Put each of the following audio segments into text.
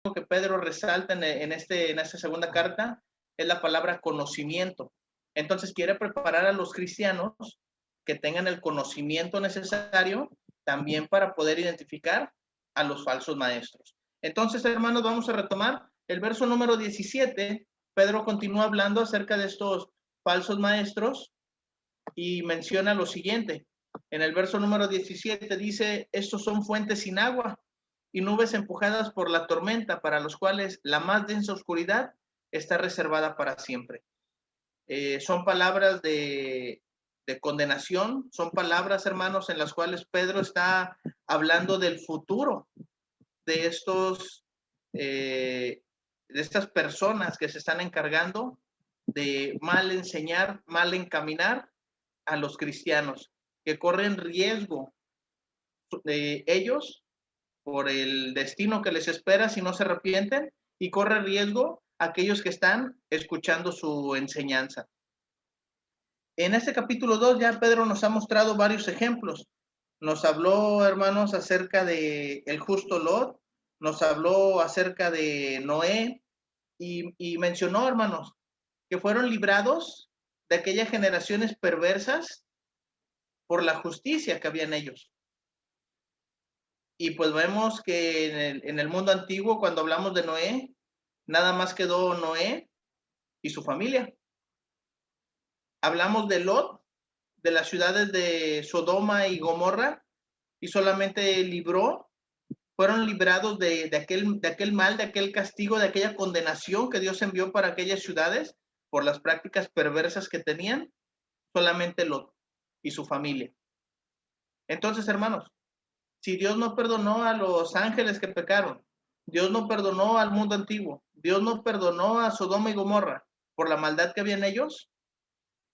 que Pedro resalta en esta segunda carta es la palabra conocimiento. Entonces quiere preparar a los cristianos que tengan el conocimiento necesario también para poder identificar a los falsos maestros. Entonces, hermanos, vamos a retomar el verso número 17. Pedro continúa hablando acerca de estos falsos maestros y menciona lo siguiente. En el verso número 17 dice, estos son fuentes sin agua y nubes empujadas por la tormenta, para los cuales la más densa oscuridad está reservada para siempre. Son palabras de condenación, son palabras, hermanos, en las cuales Pedro está hablando del futuro de estas personas que se están encargando de mal enseñar, mal encaminar a los cristianos, que corren riesgo de ellos por el destino que les espera si no se arrepienten, y corre riesgo aquellos que están escuchando su enseñanza. En este capítulo 2 ya Pedro nos ha mostrado varios ejemplos. Nos habló, hermanos, acerca de el justo Lot, nos habló acerca de Noé y mencionó, hermanos, que fueron librados de aquellas generaciones perversas por la justicia que había en ellos. Y pues vemos que en el mundo antiguo, cuando hablamos de Noé, nada más quedó Noé y su familia. Hablamos de Lot, de las ciudades de Sodoma y Gomorra, y solamente fueron librados de aquel mal, de aquel castigo, de aquella condenación que Dios envió para aquellas ciudades por las prácticas perversas que tenían, solamente Lot y su familia. Entonces, hermanos, si Dios no perdonó a los ángeles que pecaron, Dios no perdonó al mundo antiguo, Dios no perdonó a Sodoma y Gomorra por la maldad que había en ellos,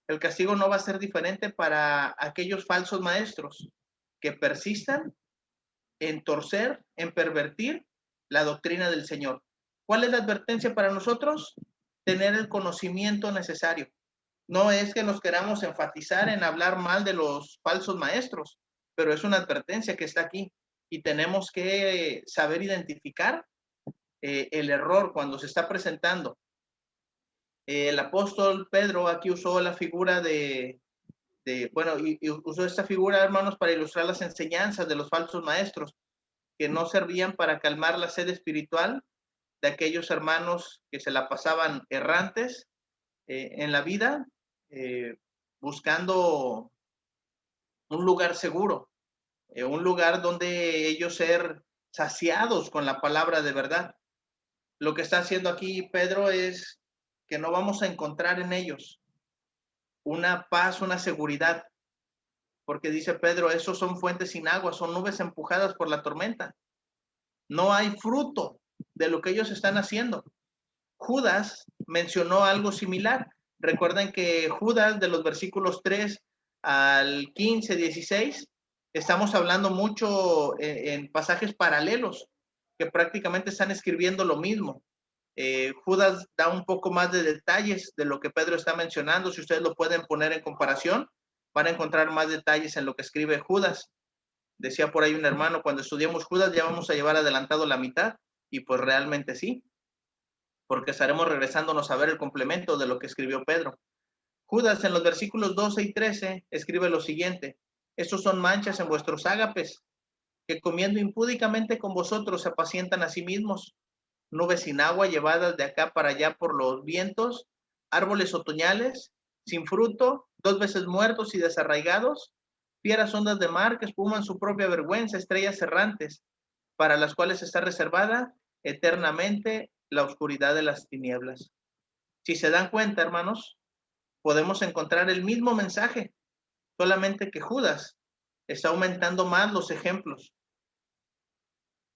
el castigo no va a ser diferente para aquellos falsos maestros que persistan en torcer, en pervertir la doctrina del Señor. ¿Cuál es la advertencia para nosotros? Tener el conocimiento necesario. No es que nos queramos enfatizar en hablar mal de los falsos maestros, pero es una advertencia que está aquí y tenemos que saber identificar el error cuando se está presentando. El apóstol Pedro aquí usó la figura y usó esta figura, hermanos, para ilustrar las enseñanzas de los falsos maestros que no servían para calmar la sed espiritual de aquellos hermanos que se la pasaban errantes en la vida, buscando un lugar seguro, un lugar donde ellos ser saciados con la palabra de verdad. Lo que está haciendo aquí Pedro es que no vamos a encontrar en ellos una paz, una seguridad, porque dice Pedro, esos son fuentes sin agua, son nubes empujadas por la tormenta. No hay fruto de lo que ellos están haciendo. Judas mencionó algo similar. Recuerden que Judas, de los versículos 3 al 15, 16, estamos hablando mucho en pasajes paralelos que prácticamente están escribiendo lo mismo. Judas da un poco más de detalles de lo que Pedro está mencionando. Si ustedes lo pueden poner en comparación, van a encontrar más detalles en lo que escribe Judas. Decía por ahí un hermano, cuando estudiamos Judas ya vamos a llevar adelantado la mitad, y pues realmente sí, porque estaremos regresándonos a ver el complemento de lo que escribió Pedro. Judas en los versículos 12 y 13 escribe lo siguiente: estos son manchas en vuestros ágapes, que comiendo impúdicamente con vosotros se apacientan a sí mismos, nubes sin agua llevadas de acá para allá por los vientos, árboles otoñales, sin fruto, 2 veces muertos y desarraigados, fieras ondas de mar que espuman su propia vergüenza, estrellas errantes, para las cuales está reservada eternamente la oscuridad de las tinieblas. Si se dan cuenta, hermanos, podemos encontrar el mismo mensaje, solamente que Judas está aumentando más los ejemplos.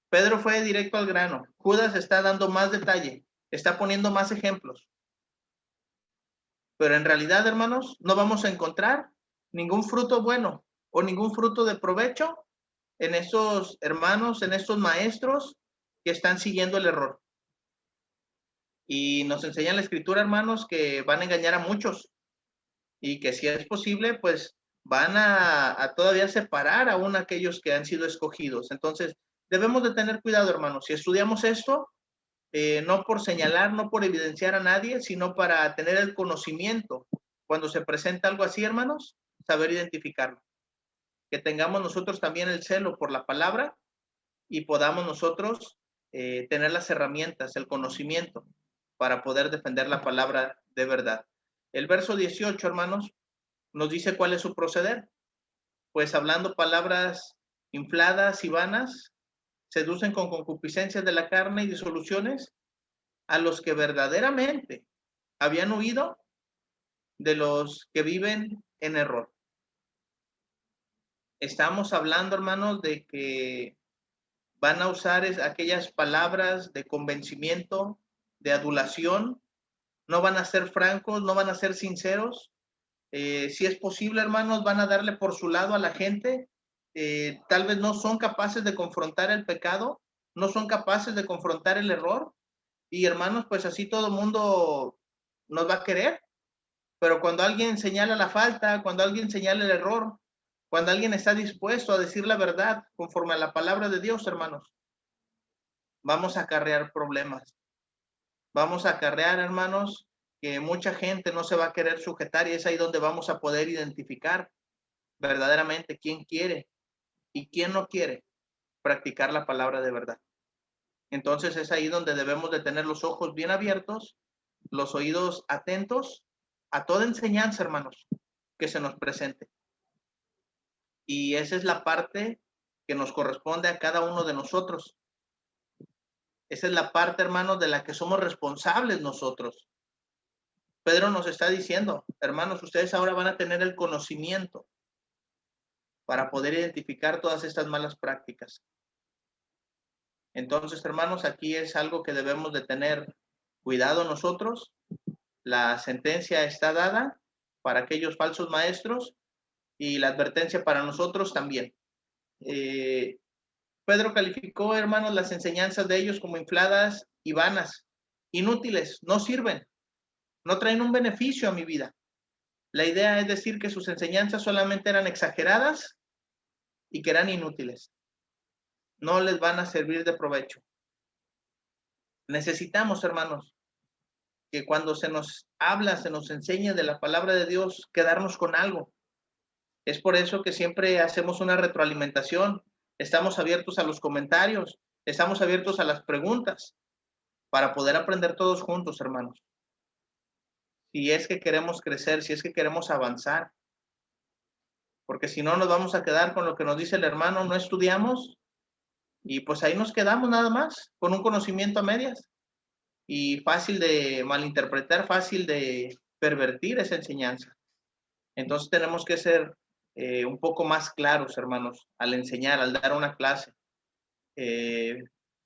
Pedro fue directo al grano. Judas está dando más detalle, está poniendo más ejemplos. Pero en realidad, hermanos, no vamos a encontrar ningún fruto bueno o ningún fruto de provecho en estos hermanos, en estos maestros que están siguiendo el error. Y nos enseña la Escritura, hermanos, que van a engañar a muchos y que si es posible, pues van a todavía separar aún a aquellos que han sido escogidos. Entonces, debemos de tener cuidado, hermanos. Si estudiamos esto, no por señalar, no por evidenciar a nadie, sino para tener el conocimiento. Cuando se presenta algo así, hermanos, saber identificarlo. Que tengamos nosotros también el celo por la palabra y podamos nosotros tener las herramientas, el conocimiento para poder defender la palabra de verdad. El verso 18, hermanos, nos dice cuál es su proceder. Pues hablando palabras infladas y vanas, seducen con concupiscencias de la carne y disoluciones a los que verdaderamente habían huido de los que viven en error. Estamos hablando, hermanos, de que van a usar aquellas palabras de convencimiento, de adulación, no van a ser francos, no van a ser sinceros. Si es posible, hermanos, van a darle por su lado a la gente. Tal vez no son capaces de confrontar el pecado, no son capaces de confrontar el error. Y hermanos, pues así todo el mundo nos va a querer. Pero cuando alguien señala la falta, cuando alguien señala el error, cuando alguien está dispuesto a decir la verdad conforme a la palabra de Dios, hermanos, vamos a acarrear problemas. Vamos a acarrear, hermanos, que mucha gente no se va a querer sujetar y es ahí donde vamos a poder identificar verdaderamente quién quiere y quién no quiere practicar la palabra de verdad. Entonces es ahí donde debemos de tener los ojos bien abiertos, los oídos atentos a toda enseñanza, hermanos, que se nos presente. Y esa es la parte que nos corresponde a cada uno de nosotros. Esa es la parte, hermanos, de la que somos responsables nosotros. Pedro nos está diciendo, hermanos, ustedes ahora van a tener el conocimiento para poder identificar todas estas malas prácticas. Entonces, hermanos, aquí es algo que debemos de tener cuidado nosotros. La sentencia está dada para aquellos falsos maestros y la advertencia para nosotros también. Pedro calificó, hermanos, las enseñanzas de ellos como infladas y vanas, inútiles, no sirven, no traen un beneficio a mi vida. La idea es decir que sus enseñanzas solamente eran exageradas y que eran inútiles. No les van a servir de provecho. Necesitamos, hermanos, que cuando se nos habla, se nos enseña de la palabra de Dios, quedarnos con algo. Es por eso que siempre hacemos una retroalimentación. Estamos abiertos a los comentarios, estamos abiertos a las preguntas para poder aprender todos juntos, hermanos. Si es que queremos crecer, si es que queremos avanzar. Porque si no, nos vamos a quedar con lo que nos dice el hermano, no estudiamos y pues ahí nos quedamos nada más, con un conocimiento a medias y fácil de malinterpretar, fácil de pervertir esa enseñanza. Entonces tenemos que ser un poco más claros, hermanos, al enseñar, al dar una clase.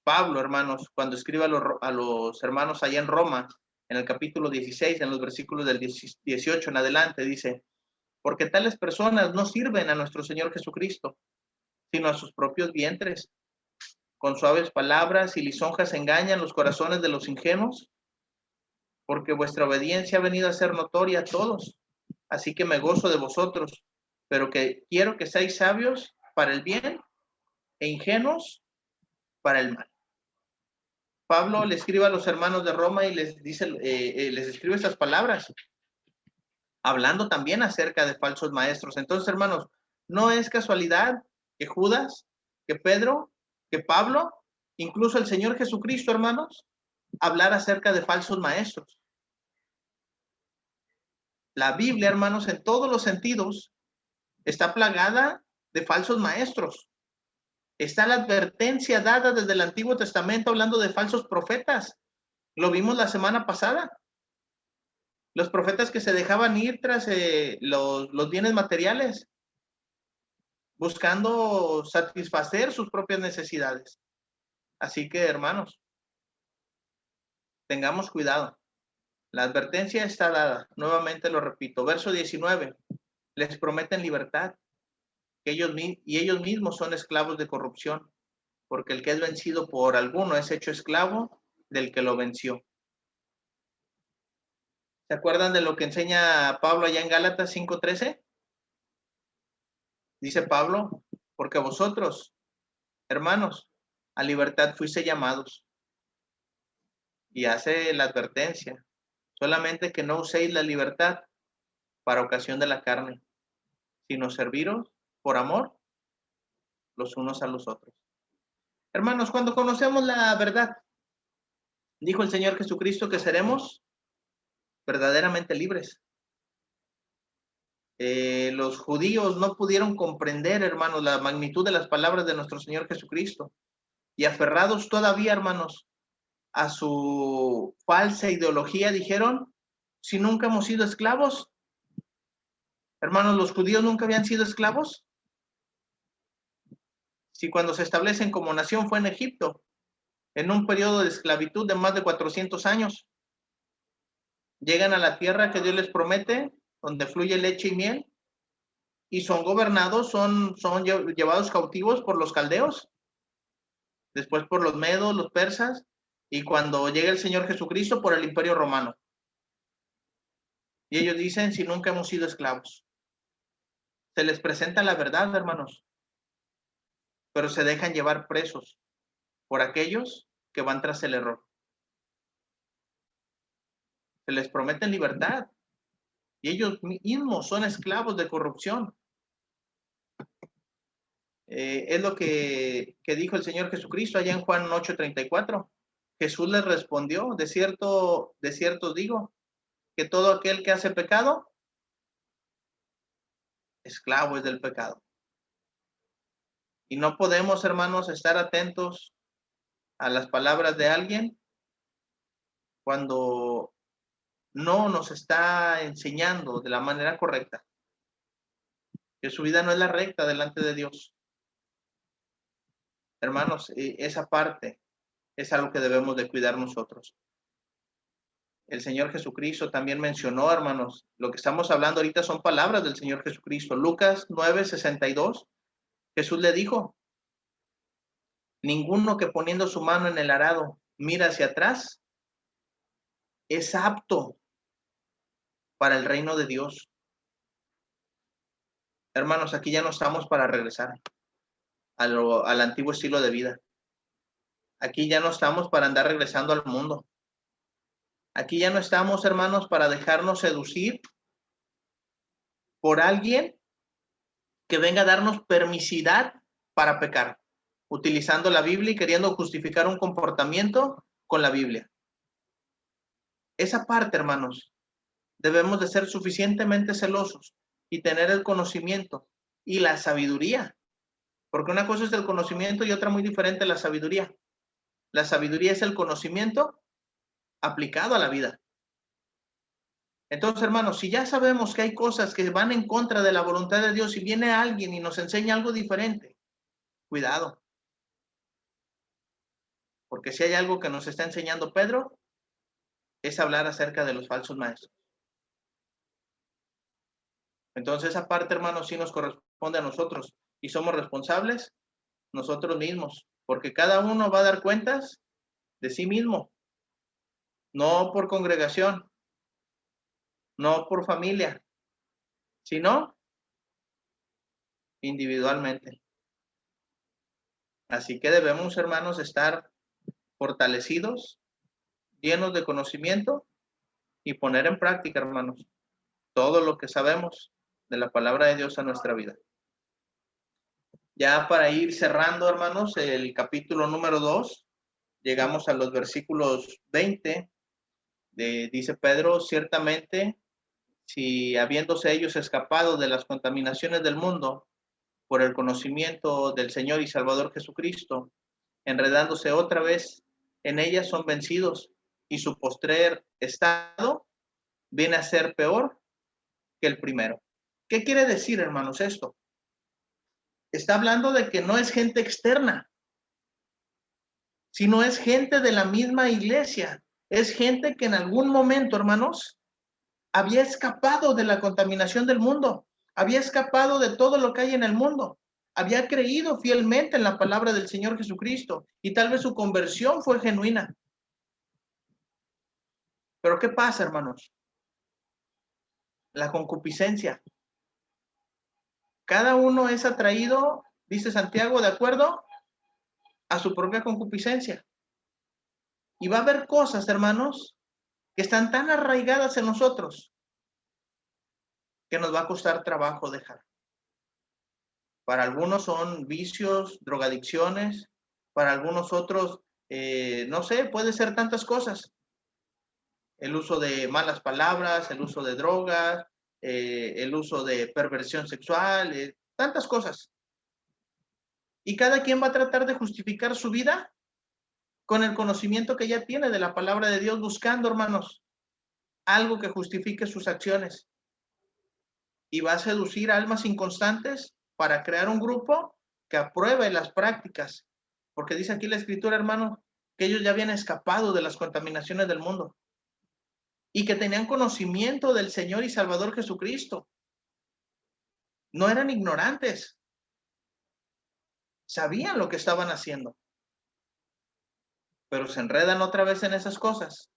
Pablo, hermanos, cuando escribe a los hermanos allá en Roma, en el capítulo 16, en los versículos del 18 en adelante, dice, porque tales personas no sirven a nuestro Señor Jesucristo, sino a sus propios vientres. Con suaves palabras y lisonjas engañan los corazones de los ingenuos, porque vuestra obediencia ha venido a ser notoria a todos. Así que me gozo de vosotros, pero que quiero que seáis sabios para el bien e ingenuos para el mal. Pablo le escribe a los hermanos de Roma y les dice, les escribe estas palabras, hablando también acerca de falsos maestros. Entonces, hermanos, no es casualidad que Judas, que Pedro, que Pablo, incluso el Señor Jesucristo, hermanos, hablar acerca de falsos maestros. La Biblia, hermanos, en todos los sentidos, está plagada de falsos maestros. Está la advertencia dada desde el Antiguo Testamento hablando de falsos profetas. Lo vimos la semana pasada. Los profetas que se dejaban ir tras los bienes materiales, buscando satisfacer sus propias necesidades. Así que, hermanos, tengamos cuidado. La advertencia está dada. Nuevamente lo repito. Verso 19. Les prometen libertad. Que ellos mismos son esclavos de corrupción. Porque el que es vencido por alguno es hecho esclavo del que lo venció. ¿Se acuerdan de lo que enseña Pablo allá en Gálatas 5:13? Dice Pablo, porque vosotros, hermanos, a libertad fuiste llamados. y hace la advertencia, solamente que no uséis la libertad para ocasión de la carne, sino serviros por amor los unos a los otros. Hermanos, cuando conocemos la verdad, dijo el Señor Jesucristo que seremos verdaderamente libres. Los judíos no pudieron comprender, hermanos, la magnitud de las palabras de nuestro Señor Jesucristo. Y aferrados todavía, hermanos, a su falsa ideología, dijeron, si nunca hemos sido esclavos. Hermanos, ¿los judíos nunca habían sido esclavos? Si cuando se establecen como nación fue en Egipto, en un periodo de esclavitud de más de 400 años. Llegan a la tierra que Dios les promete, donde fluye leche y miel, y son gobernados, son llevados cautivos por los caldeos, después por los medos, los persas, y cuando llega el Señor Jesucristo por el Imperio Romano. Y ellos dicen, si nunca hemos sido esclavos. Se les presenta la verdad, hermanos, pero se dejan llevar presos por aquellos que van tras el error. Se les promete libertad y ellos mismos son esclavos de corrupción. Es lo que dijo el Señor Jesucristo allá en Juan 8:34. Jesús les respondió, de cierto os digo, que todo aquel que hace pecado, esclavo es del pecado. Y no podemos, hermanos, estar atentos a las palabras de alguien cuando no nos está enseñando de la manera correcta, que su vida no es la recta delante de Dios. Hermanos, esa parte es algo que debemos de cuidar nosotros. El Señor Jesucristo también mencionó, hermanos, lo que estamos hablando ahorita son palabras del Señor Jesucristo. Lucas 9:62, Jesús le dijo, ninguno que poniendo su mano en el arado mira hacia atrás es apto para el reino de Dios. Hermanos, aquí ya no estamos para regresar al antiguo estilo de vida. Aquí ya no estamos para andar regresando al mundo. Aquí ya no estamos, hermanos, para dejarnos seducir por alguien que venga a darnos permisidad para pecar, utilizando la Biblia y queriendo justificar un comportamiento con la Biblia. Esa parte, hermanos, debemos de ser suficientemente celosos y tener el conocimiento y la sabiduría, porque una cosa es el conocimiento y otra muy diferente la sabiduría. La sabiduría es el conocimiento aplicado a la vida. Entonces, hermanos, si ya sabemos que hay cosas que van en contra de la voluntad de Dios y viene alguien y nos enseña algo diferente, cuidado. Porque si hay algo que nos está enseñando Pedro, es hablar acerca de los falsos maestros. Entonces, esa parte, hermanos, sí nos corresponde a nosotros y somos responsables nosotros mismos, porque cada uno va a dar cuentas de sí mismo, no por congregación, no por familia, sino individualmente. Así que debemos, hermanos, estar fortalecidos, llenos de conocimiento y poner en práctica, hermanos, todo lo que sabemos de la palabra de Dios a nuestra vida. Ya para ir cerrando, hermanos, el capítulo número 2, llegamos a los versículos 20. Dice Pedro, ciertamente, si habiéndose ellos escapado de las contaminaciones del mundo por el conocimiento del Señor y Salvador Jesucristo, enredándose otra vez en ellas, son vencidos y su postrer estado viene a ser peor que el primero. ¿Qué quiere decir, hermanos, esto? Está hablando de que no es gente externa, sino es gente de la misma iglesia. Es gente que en algún momento, hermanos, había escapado de la contaminación del mundo, había escapado de todo lo que hay en el mundo, había creído fielmente en la palabra del Señor Jesucristo y tal vez su conversión fue genuina. Pero ¿qué pasa, hermanos? La concupiscencia. Cada uno es atraído, dice Santiago, de acuerdo a su propia concupiscencia. Y va a haber cosas, hermanos, que están tan arraigadas en nosotros que nos va a costar trabajo dejar. Para algunos son vicios, drogadicciones, para algunos otros, no sé, puede ser tantas cosas. El uso de malas palabras, el uso de drogas, el uso de perversión sexual, tantas cosas. Y cada quien va a tratar de justificar su vida con el conocimiento que ya tiene de la palabra de Dios, buscando, hermanos, algo que justifique sus acciones. Y va a seducir almas inconstantes para crear un grupo que apruebe las prácticas. Porque dice aquí la escritura, hermano, que ellos ya habían escapado de las contaminaciones del mundo y que tenían conocimiento del Señor y Salvador Jesucristo. No eran ignorantes. Sabían lo que estaban haciendo. Pero se enredan otra vez en esas cosas.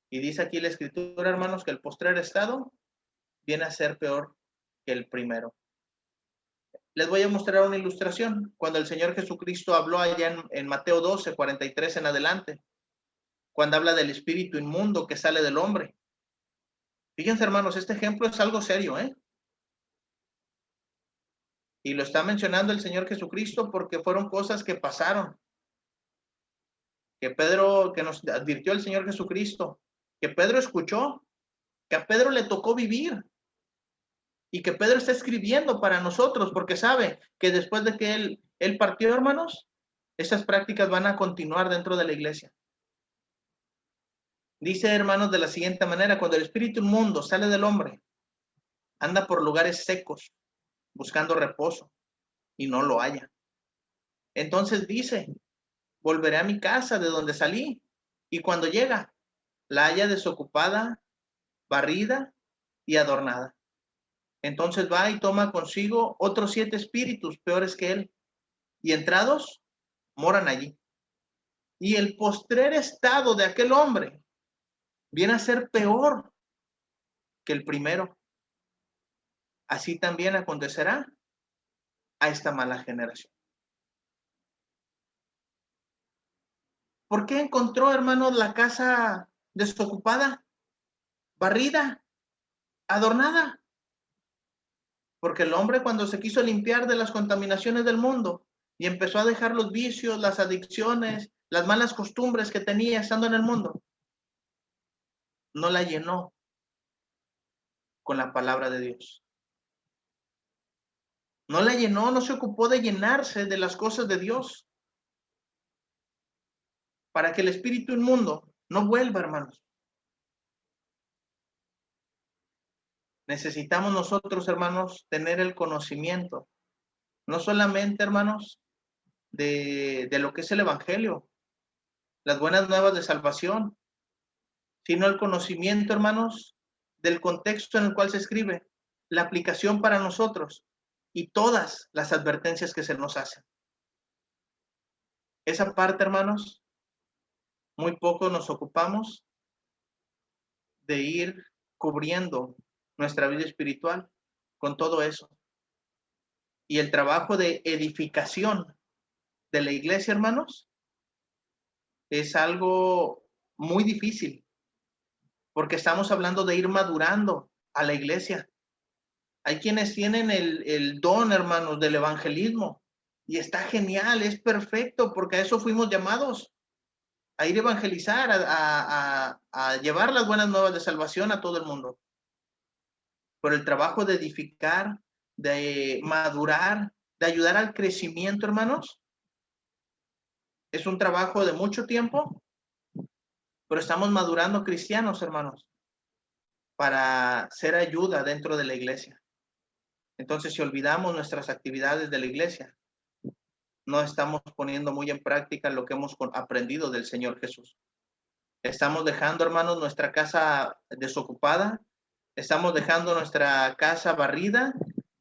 Y dice aquí la escritura, hermanos, que el postrer estado viene a ser peor que el primero. Les voy a mostrar una ilustración. Cuando el Señor Jesucristo habló allá en Mateo 12, 43 en adelante, cuando habla del espíritu inmundo que sale del hombre. Fíjense, hermanos, este ejemplo es algo serio, ¿eh? Y lo está mencionando el Señor Jesucristo porque fueron cosas que pasaron. Que nos advirtió el Señor Jesucristo, que Pedro escuchó, que a Pedro le tocó vivir y que Pedro está escribiendo para nosotros porque sabe que después de que él partió, hermanos, esas prácticas van a continuar dentro de la iglesia. Dice, hermanos, de la siguiente manera: cuando el espíritu inmundo sale del hombre, anda por lugares secos, buscando reposo, y no lo halla. Entonces dice, volveré a mi casa de donde salí, y cuando llega, la halla desocupada, barrida y adornada. Entonces va y toma consigo otros 7 espíritus peores que él, y entrados, moran allí. Y el postrer estado de aquel hombre viene a ser peor que el primero. Así también acontecerá a esta mala generación. ¿Por qué encontró, hermanos, la casa desocupada, barrida, adornada? Porque el hombre, cuando se quiso limpiar de las contaminaciones del mundo y empezó a dejar los vicios, las adicciones, las malas costumbres que tenía estando en el mundo, no la llenó con la palabra de Dios. No la llenó, no se ocupó de llenarse de las cosas de Dios, para que el espíritu inmundo no vuelva, hermanos. Necesitamos nosotros, hermanos, tener el conocimiento, no solamente, hermanos, de lo que es el evangelio, las buenas nuevas de salvación, sino el conocimiento, hermanos, del contexto en el cual se escribe, la aplicación para nosotros y todas las advertencias que se nos hacen. Esa parte, hermanos, muy poco nos ocupamos de ir cubriendo nuestra vida espiritual con todo eso. Y el trabajo de edificación de la iglesia, hermanos, es algo muy difícil, porque estamos hablando de ir madurando a la iglesia. Hay quienes tienen el don, hermanos, del evangelismo, y está genial, es perfecto, porque a eso fuimos llamados, a ir a evangelizar, a llevar las buenas nuevas de salvación a todo el mundo. Pero el trabajo de edificar, de madurar, de ayudar al crecimiento, hermanos, es un trabajo de mucho tiempo, pero estamos madurando cristianos, hermanos, para ser ayuda dentro de la iglesia. Entonces, si olvidamos nuestras actividades de la iglesia, no estamos poniendo muy en práctica lo que hemos aprendido del Señor Jesús. Estamos dejando, hermanos, nuestra casa desocupada, estamos dejando nuestra casa barrida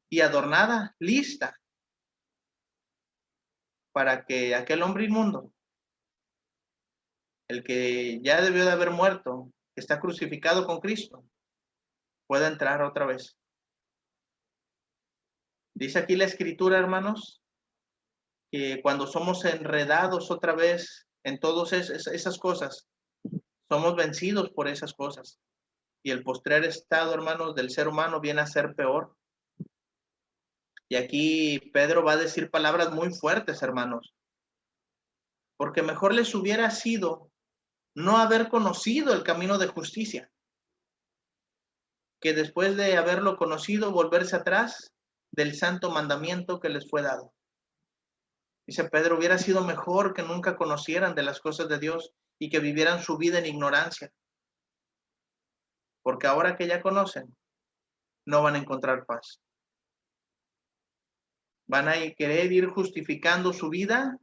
y adornada, lista, para que aquel hombre inmundo, el que ya debió de haber muerto, que está crucificado con Cristo, pueda entrar otra vez. Dice aquí la escritura, hermanos, que cuando somos enredados otra vez en todas esas cosas. Somos vencidos por esas cosas. Y el postrer estado, hermanos, del ser humano viene a ser peor. Y aquí Pedro va a decir palabras muy fuertes, hermanos. Porque mejor les hubiera sido no haber conocido el camino de justicia, que después de haberlo conocido, volverse atrás del santo mandamiento que les fue dado. Dice Pedro, hubiera sido mejor que nunca conocieran de las cosas de Dios y que vivieran su vida en ignorancia. Porque ahora que ya conocen, no van a encontrar paz. Van a querer ir justificando su vida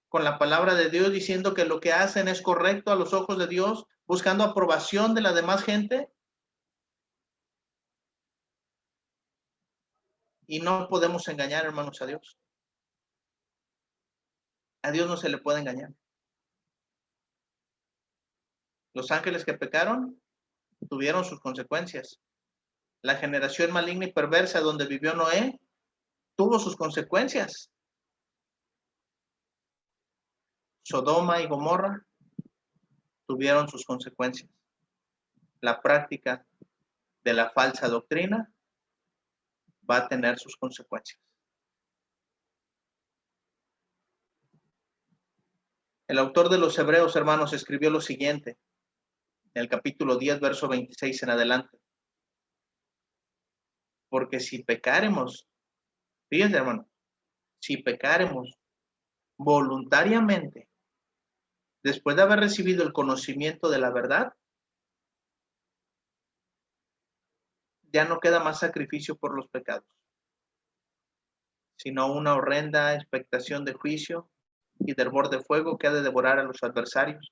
con la palabra de Dios, diciendo que lo que hacen es correcto a los ojos de Dios, buscando aprobación de la demás gente. Y no podemos engañar, hermanos, a Dios. A Dios no se le puede engañar. Los ángeles que pecaron tuvieron sus consecuencias. La generación maligna y perversa donde vivió Noé tuvo sus consecuencias. Sodoma y Gomorra tuvieron sus consecuencias. La práctica de la falsa doctrina va a tener sus consecuencias. El autor de los Hebreos, hermanos, escribió lo siguiente en el capítulo 10, verso 26 en adelante. Porque si pecáremos, fíjense, hermano, si pecáremos voluntariamente, después de haber recibido el conocimiento de la verdad, ya no queda más sacrificio por los pecados, sino una horrenda expectación de juicio y de hervor de fuego que ha de devorar a los adversarios.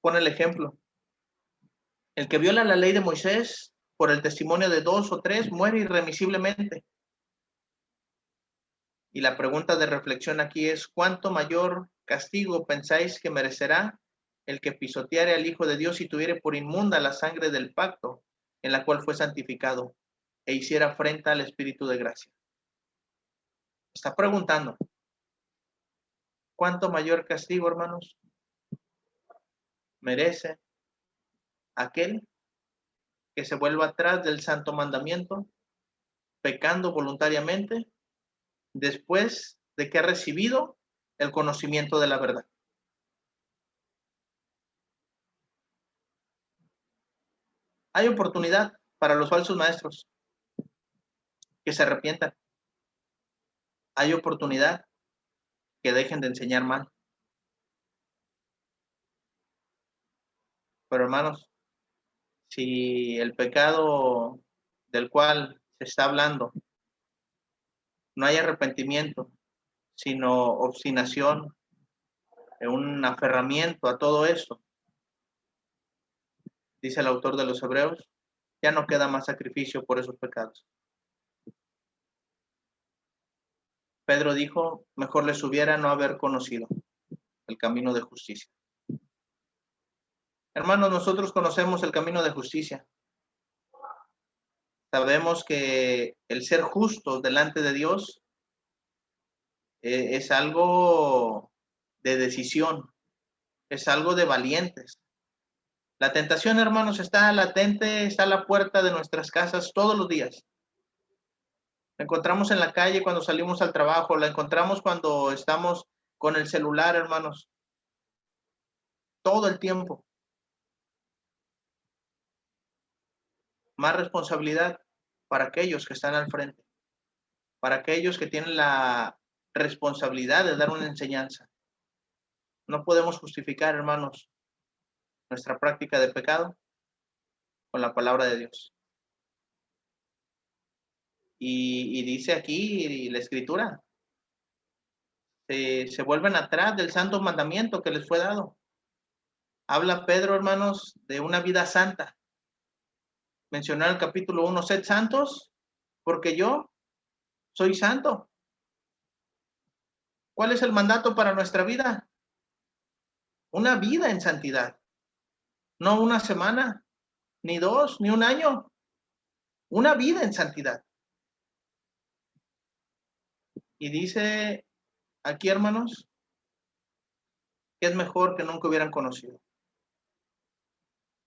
Pone el ejemplo. El que viola la ley de Moisés por el testimonio de 2 o 3 muere irremisiblemente. Y la pregunta de reflexión aquí es, ¿cuánto mayor castigo pensáis que merecerá el que pisoteare al Hijo de Dios y tuviere por inmunda la sangre del pacto en la cual fue santificado e hiciera afrenta al Espíritu de gracia? Está preguntando, ¿cuánto mayor castigo, hermanos, merece aquel que se vuelva atrás del santo mandamiento, pecando voluntariamente, después de que ha recibido el conocimiento de la verdad? Hay oportunidad para los falsos maestros que se arrepientan. Hay oportunidad que dejen de enseñar mal. Pero hermanos, si el pecado del cual se está hablando no hay arrepentimiento, sino obstinación, un aferramiento a todo esto, dice el autor de los Hebreos, ya no queda más sacrificio por esos pecados. Pedro dijo, mejor les hubiera no haber conocido el camino de justicia. Hermanos, nosotros conocemos el camino de justicia. Sabemos que el ser justo delante de Dios es algo de decisión, es algo de valientes. La tentación, hermanos, está latente, está a la puerta de nuestras casas todos los días. La encontramos en la calle cuando salimos al trabajo, la encontramos cuando estamos con el celular, hermanos, todo el tiempo. Más responsabilidad para aquellos que están al frente, para aquellos que tienen la responsabilidad de dar una enseñanza. No podemos justificar, hermanos, nuestra práctica de pecado con la palabra de Dios. Y dice aquí la escritura, se vuelven atrás del santo mandamiento que les fue dado. Habla Pedro, hermanos, de una vida santa. Mencionó en el capítulo 1, sed santos, porque yo soy santo. ¿Cuál es el mandato para nuestra vida? Una vida en santidad. No una semana, ni 2, ni un año. Una vida en santidad. Y dice aquí, hermanos, que es mejor que nunca hubieran conocido.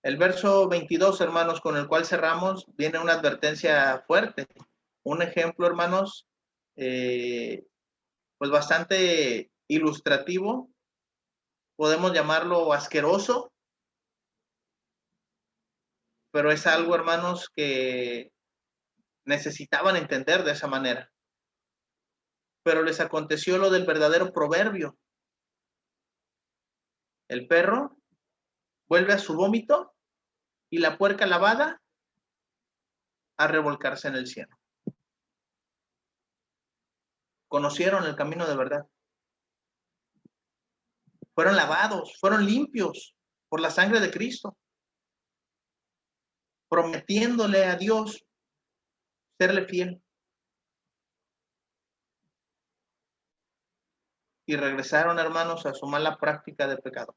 El verso 22, hermanos, con el cual cerramos, viene una advertencia fuerte. Un ejemplo, hermanos, pues bastante ilustrativo. Podemos llamarlo asqueroso, pero es algo, hermanos, que necesitaban entender de esa manera. Pero les aconteció lo del verdadero proverbio. El perro vuelve a su vómito y la puerca lavada a revolcarse en el cielo. Conocieron el camino de verdad. Fueron lavados, fueron limpios por la sangre de Cristo, prometiéndole a Dios serle fiel. Y regresaron, hermanos, a su mala práctica de pecado.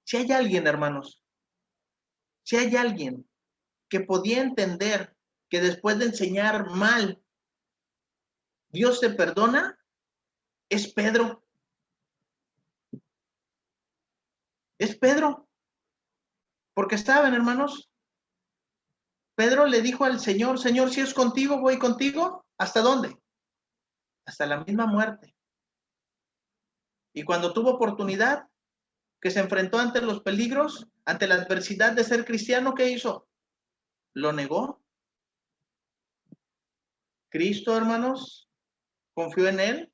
Si hay alguien, hermanos, si hay alguien que podía entender que después de enseñar mal, Dios te perdona, es Pedro. Es Pedro. Porque saben, hermanos, Pedro le dijo al Señor, Señor, si es contigo, voy contigo. ¿Hasta dónde? Hasta la misma muerte. Y cuando tuvo oportunidad, que se enfrentó ante los peligros, ante la adversidad de ser cristiano, ¿qué hizo? Lo negó. Cristo, hermanos, confió en él.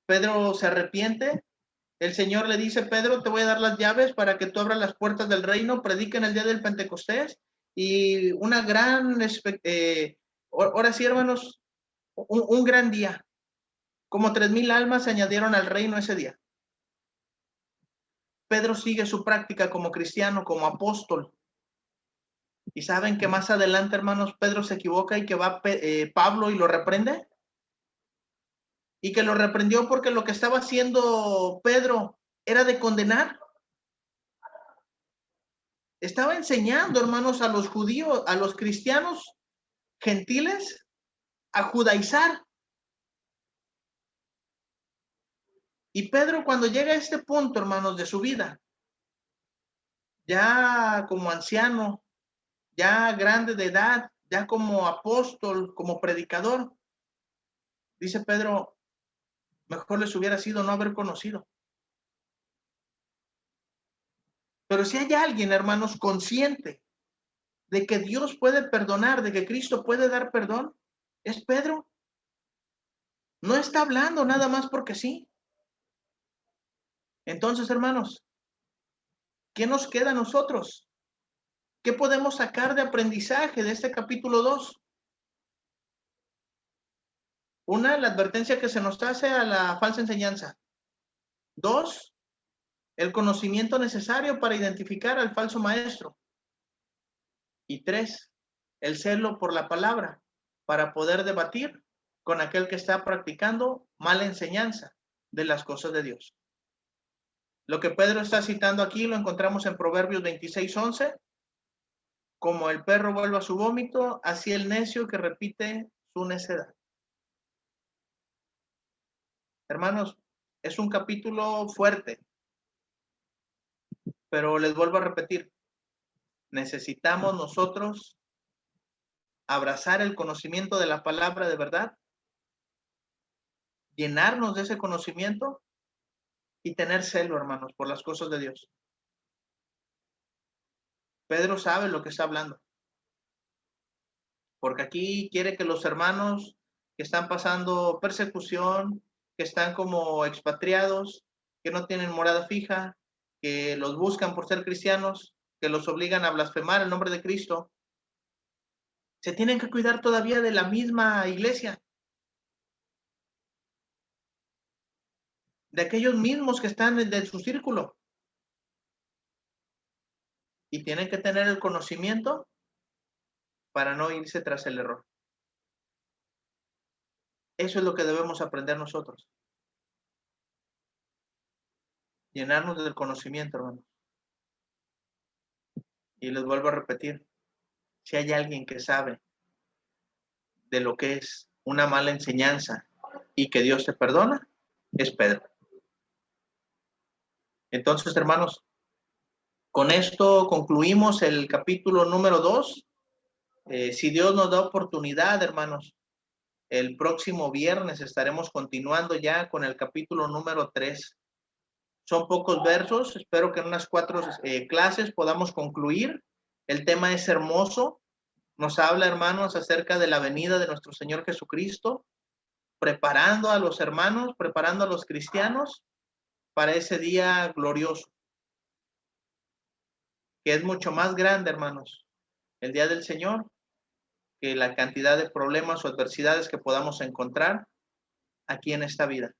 Pedro se arrepiente. El Señor le dice, Pedro, te voy a dar las llaves para que tú abras las puertas del reino, predica en el día del Pentecostés. Y una gran, ahora sí, hermanos, un gran día. Como 3,000 almas se añadieron al reino ese día. Pedro sigue su práctica como cristiano, como apóstol. Y saben que más adelante, hermanos, Pedro se equivoca y que va Pablo y lo reprende. Y que lo reprendió porque lo que estaba haciendo Pedro era de condenar. Estaba enseñando, hermanos, a los judíos, a los cristianos gentiles, a judaizar. Y Pedro, cuando llega a este punto, hermanos, de su vida, ya como anciano, ya grande de edad, ya como apóstol, como predicador, dice Pedro, mejor les hubiera sido no haber conocido. Pero si hay alguien, hermanos, consciente de que Dios puede perdonar, de que Cristo puede dar perdón, es Pedro. No está hablando nada más porque sí. Entonces, hermanos, ¿qué nos queda a nosotros? ¿Qué podemos sacar de aprendizaje de este capítulo 2? Una, la advertencia que se nos hace a la falsa enseñanza. Dos, el conocimiento necesario para identificar al falso maestro. Y tres, el celo por la palabra para poder debatir con aquel que está practicando mala enseñanza de las cosas de Dios. Lo que Pedro está citando aquí lo encontramos en Proverbios 26:11. Como el perro vuelve a su vómito, así el necio que repite su necedad. Hermanos, es un capítulo fuerte, pero les vuelvo a repetir, necesitamos nosotros abrazar el conocimiento de la palabra de verdad, llenarnos de ese conocimiento y tener celo, hermanos, por las cosas de Dios. Pedro sabe lo que está hablando, porque aquí quiere que los hermanos que están pasando persecución, que están como expatriados, que no tienen morada fija, que los buscan por ser cristianos, que los obligan a blasfemar el nombre de Cristo, se tienen que cuidar todavía de la misma iglesia, de aquellos mismos que están en su círculo. Y tienen que tener el conocimiento para no irse tras el error. Eso es lo que debemos aprender nosotros. Llenarnos del conocimiento, hermanos. Y les vuelvo a repetir, si hay alguien que sabe de lo que es una mala enseñanza y que Dios te perdona, es Pedro. Entonces, hermanos, con esto concluimos el capítulo número 2. Si Dios nos da oportunidad, hermanos, el próximo viernes estaremos continuando ya con el capítulo número 3. Son pocos versos, espero que en unas 4 clases podamos concluir. El tema es hermoso, nos habla, hermanos, acerca de la venida de nuestro Señor Jesucristo, preparando a los hermanos, preparando a los cristianos para ese día glorioso, que es mucho más grande, hermanos, el día del Señor, que la cantidad de problemas o adversidades que podamos encontrar aquí en esta vida.